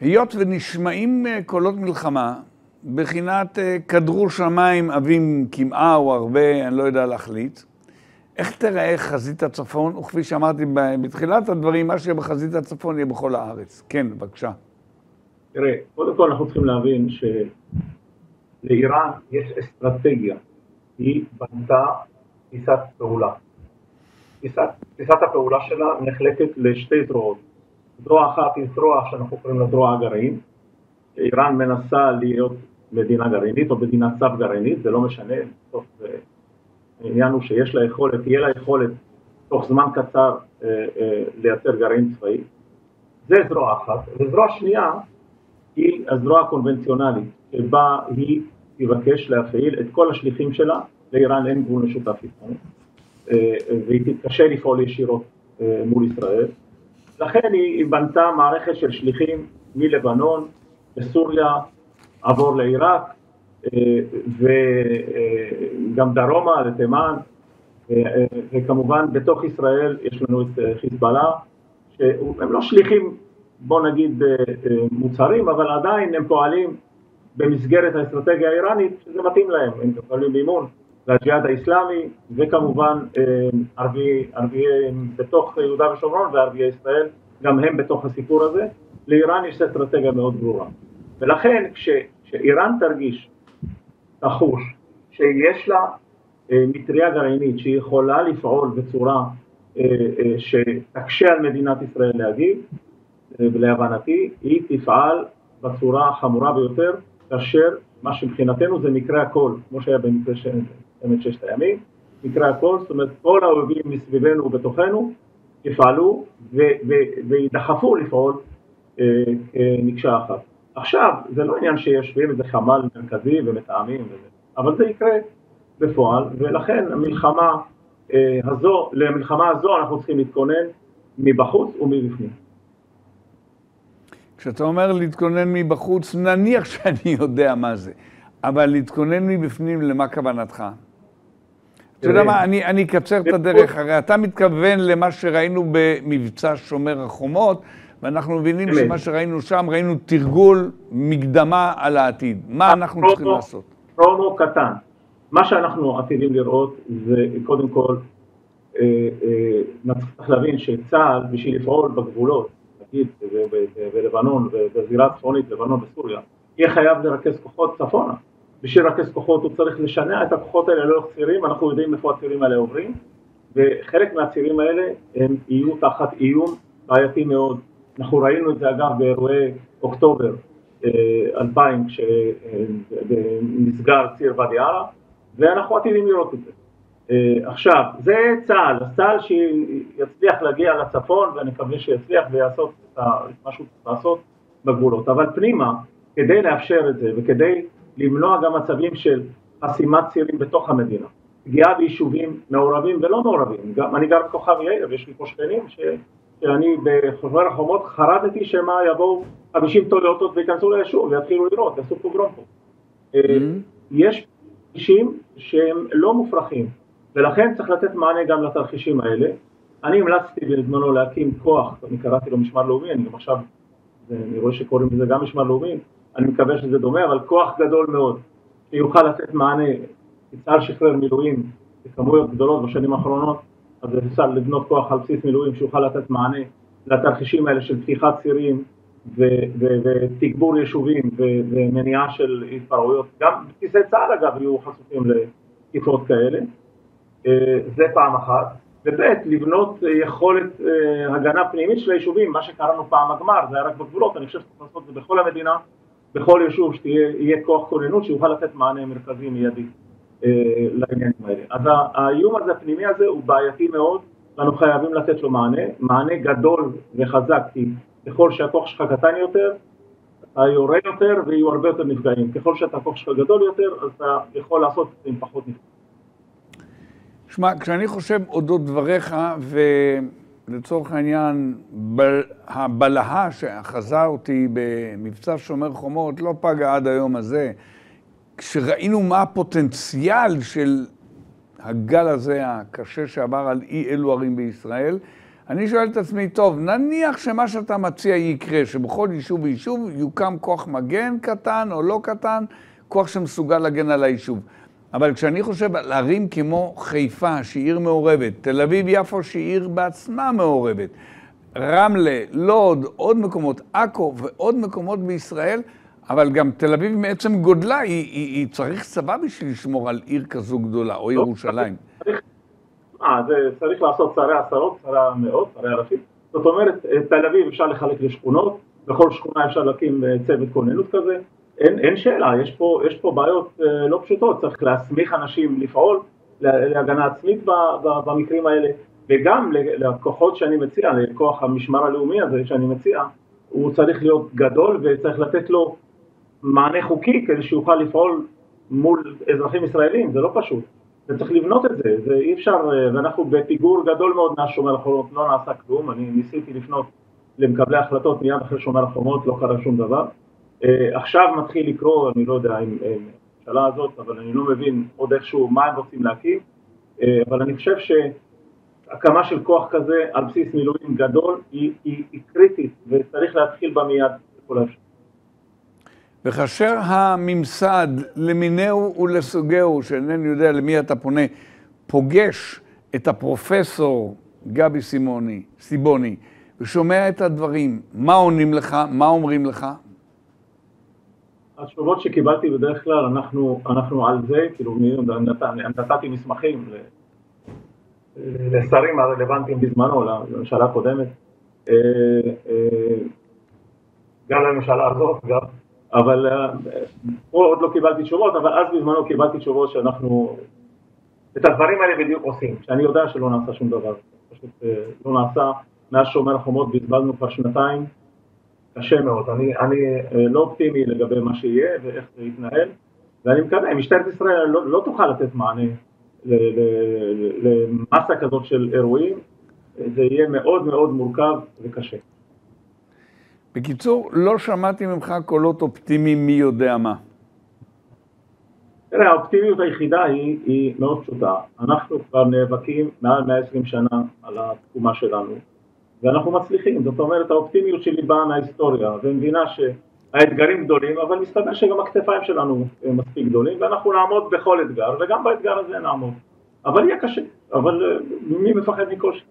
היות ונשמעים קולות מלחמה, בחינת כדרו שמיים אבים כמעה או הרבה, אני לא יודע להחליט, איך תראה חזית הצפון? וכפי שאמרתי בתחילת הדברים, מה שיהיה בחזית הצפון יהיה בכל הארץ. כן, בבקשה. תראה, קודם כל אנחנו צריכים להבין שלאיראן יש אסטרטגיה. היא בנתה תפיסת פעולה. תפיסת הפעולה שלה נחלקת לשתי זרועות. זרוע אחת היא זרוע שאנחנו קוראים לה זרוע הגרעין. איראן מנסה להיות מדינה גרעינית או מדינת צו גרעינית, זה לא משנה. בסוף העניין הוא שיש לה יכולת, תהיה לה יכולת תוך זמן קצר לייצר גרעין צבאי. זה זרוע אחת. וזרוע שנייה היא הזרוע הקונבנציונלית, שבה היא תבקש להפעיל את כל השליחים שלה. לאיראן אין גבול משותף איתנו, והיא תתקשה לפעול ישירות מול ישראל. לכן היא בנתה מערכת של שליחים מלבנון, בסוריה, עבור לעיראק, וגם דרומה, לתימן, וכמובן בתוך ישראל יש לנו את חיזבאללה, שהם לא שליחים, בוא נגיד, מוצהרים, אבל עדיין הם פועלים במסגרת האסטרטגיה האיראנית, שזה מתאים להם, הם פועלים באימון לג'יהאד האסלאמי, וכמובן ערביי בתוך יהודה ושומרון וערביי ישראל, גם הם בתוך הסיפור הזה. לאיראן יש אסטרטגיה מאוד ברורה. ולכן כשאיראן תחוש שיש לה מטריה גרעינית שהיא יכולה לפעול בצורה שתקשה על מדינת ישראל להגיב, ולהבנתי היא תפעל בצורה החמורה ביותר, כאשר מה שמבחינתנו זה מקרה הכל, כמו שהיה במקרה של ששת הימים, מקרה הכל, זאת אומרת כל האויבים מסביבנו ובתוכנו יפעלו וידחפו לפעול כמקשה אחת. עכשיו, זה לא עניין שיושבים איזה חמ"ל מרכזי ומתאמים, אבל זה יקרה בפועל, ולכן למלחמה הזו אנחנו צריכים להתכונן מבחוץ ומבפנים. כשאתה אומר להתכונן מבחוץ, נניח שאני יודע מה זה, אבל להתכונן מבפנים, למה כוונתך? אתה יודע מה, אני אקצר את הדרך, הרי אתה מתכוון למה שראינו במבצע שומר החומות, ואנחנו מבינים שמה שראינו שם, ראינו תרגול מקדמה על העתיד. מה אנחנו צריכים לעשות? פרומו קטן. מה שאנחנו עתידים לראות זה קודם כל, צריך להבין שצה"ל בשביל לפעול בגבולות, נגיד בלבנון, בזירה הצפונית, לבנון וסוריה, יהיה חייב לרכז כוחות צפונה. בשביל לרכז כוחות הוא צריך לשנע את הכוחות האלה לאורך צירים, אנחנו יודעים איפה הצירים האלה עוברים, וחלק מהצירים האלה הם יהיו תחת איום בעייתי מאוד. אנחנו ראינו את זה אגב באירועי אוקטובר 2000, כשנסגר ציר ואדי ערה, ואנחנו עתידים לראות את זה. עכשיו, זה צה"ל שיצליח להגיע לצפון, ואני מקווה שיצליח ויעשות את מה שהוא צריך לעשות בגבולות. אבל פנימה, כדי לאפשר את זה, וכדי למנוע גם מצבים של חסימת צירים בתוך המדינה, פגיעה ביישובים מעורבים ולא מעורבים. אני גר בכוכב יאיר, ויש לי פה שכנים שאני בחובר החומות חרדתי שמה יבואו 50 טויוטות וייכנסו ליישוב ויתחילו לראות, יעשו פוגרום פה. יש תרחישים שהם לא מופרכים, ולכן צריך לתת מענה גם לתרחישים האלה. אני המלצתי בזמנו להקים כוח, אני קראתי לו משמר לאומי, אני גם עכשיו, אני רואה שקוראים לזה גם משמר לאומי, אני מקווה שזה דומה, אבל כוח גדול מאוד, שיוכל לתת מענה. צה"ל שחרר מילואים בכמויות גדולות בשנים האחרונות, אז אפשר לבנות כוח על בסיס מילואים שיוכל לתת מענה לתרחישים האלה של פתיחת צירים ותגבור יישובים ומניעה של התפרעויות. גם בסיסי צה"ל אגב יהיו חשופים לתקיפות כאלה. זה פעם אחת. וב' לבנות יכולת הגנה פנימית של היישובים, מה שקראנו פעם הגמר, זה היה רק בגבולות, אני חושב שצריך לעשות את זה בכל המדינה, בכל יישוב שיהיה כוח כוננות שיוכל לתת מענה מרכזי מיידי לעניינים האלה. אז האיום הזה, הפנימי הזה, הוא בעייתי מאוד, ואנחנו חייבים לתת לו מענה גדול וחזק, כי ככל שהכוח שלך קטן יותר, אתה יורה יותר ויהיו הרבה יותר נפגעים. ככל שהכוח שלך גדול יותר, אז אתה יכול לעשות את זה עם פחות נפגעים. שמע, כשאני חושב אודות דבריך, ולצורך העניין, הבלהה שאחזה אותי במבצע שומר חומות לא פגע עד היום הזה, כשראינו מה הפוטנציאל של הגל הזה הקשה שעבר על אי אלו ערים בישראל, אני שואל את עצמי, טוב, נניח שמה שאתה מציע יקרה, שבכל יישוב ויישוב יוקם כוח מגן קטן או לא קטן, כוח שמסוגל להגן על היישוב. אבל כשאני חושב על ערים כמו חיפה, שהיא עיר מעורבת, תל אביב יפו, שהיא עיר בעצמה מעורבת, רמלה, לוד, עוד מקומות, עכו ועוד מקומות בישראל, אבל גם תל אביב מעצם גודלה, היא צריך צבא בשביל לשמור על עיר כזו גדולה, או ירושלים. זה צריך לעשות שרי עשרות, שרי מאות, שרי אלפים. זאת אומרת, תל אביב אפשר לחלק לשכונות, בכל שכונה אפשר להקים צוות כוננות כזה. אין שאלה, יש פה בעיות לא פשוטות, צריך להסמיך אנשים לפעול להגנה עצמית במקרים האלה, וגם לכוחות שאני מציע, לכוח המשמר הלאומי הזה שאני מציע, הוא צריך להיות גדול וצריך לתת לו מענה חוקי כדי שיוכל לפעול מול אזרחים ישראלים, זה לא פשוט. וצריך לבנות את זה, זה אי אפשר, ואנחנו בפיגור גדול מאוד מהשומר החומות, לא נעשה כלום, אני ניסיתי לפנות למקבלי החלטות מיד אחרי שומר החומות, לא קרה שום דבר. עכשיו מתחיל לקרוא, אני לא יודע אם הממשלה הזאת, אבל אני לא מבין עוד איכשהו מה הם רוצים להקים, אבל אני חושב שהקמה של כוח כזה על בסיס מילואים גדול היא קריטית, וצריך להתחיל בה מיד בכל האפשר. וכאשר הממסד למינהו ולסוגהו, שאינני יודע למי אתה פונה, פוגש את הפרופסור גבי סיבוני, ושומע את הדברים, מה עונים לך, מה אומרים לך? התשובות שקיבלתי בדרך כלל, אנחנו על זה, כאילו נתתי מסמכים לשרים הרלוונטיים בזמנו, לממשלה הקודמת, גם לממשלה הזאת, גם, אבל פה עוד לא קיבלתי תשובות, אבל אז בזמנו קיבלתי תשובות שאנחנו את הדברים האלה בדיוק עושים, שאני יודע שלא נעשה שום דבר, פשוט לא נעשה, מאז שומר החומות בזבזנו כבר שנתיים, קשה מאוד, אני לא אופטימי לגבי מה שיהיה ואיך זה יתנהל, ואני מקווה, משטרת ישראל לא תוכל לתת מענה למסה כזאת של אירועים, זה יהיה מאוד מאוד מורכב וקשה. בקיצור, לא שמעתי ממך קולות אופטימיים מי יודע מה. תראה, האופטימיות היחידה היא מאוד פשוטה. אנחנו כבר נאבקים מעל 120 שנה על התקומה שלנו, ואנחנו מצליחים. זאת אומרת, האופטימיות שלי באה מההיסטוריה, ומבינה שהאתגרים גדולים, אבל מסתבר שגם הכתפיים שלנו מספיק גדולים, ואנחנו נעמוד בכל אתגר, וגם באתגר הזה נעמוד. אבל יהיה קשה, אבל מי מפחד מקושי?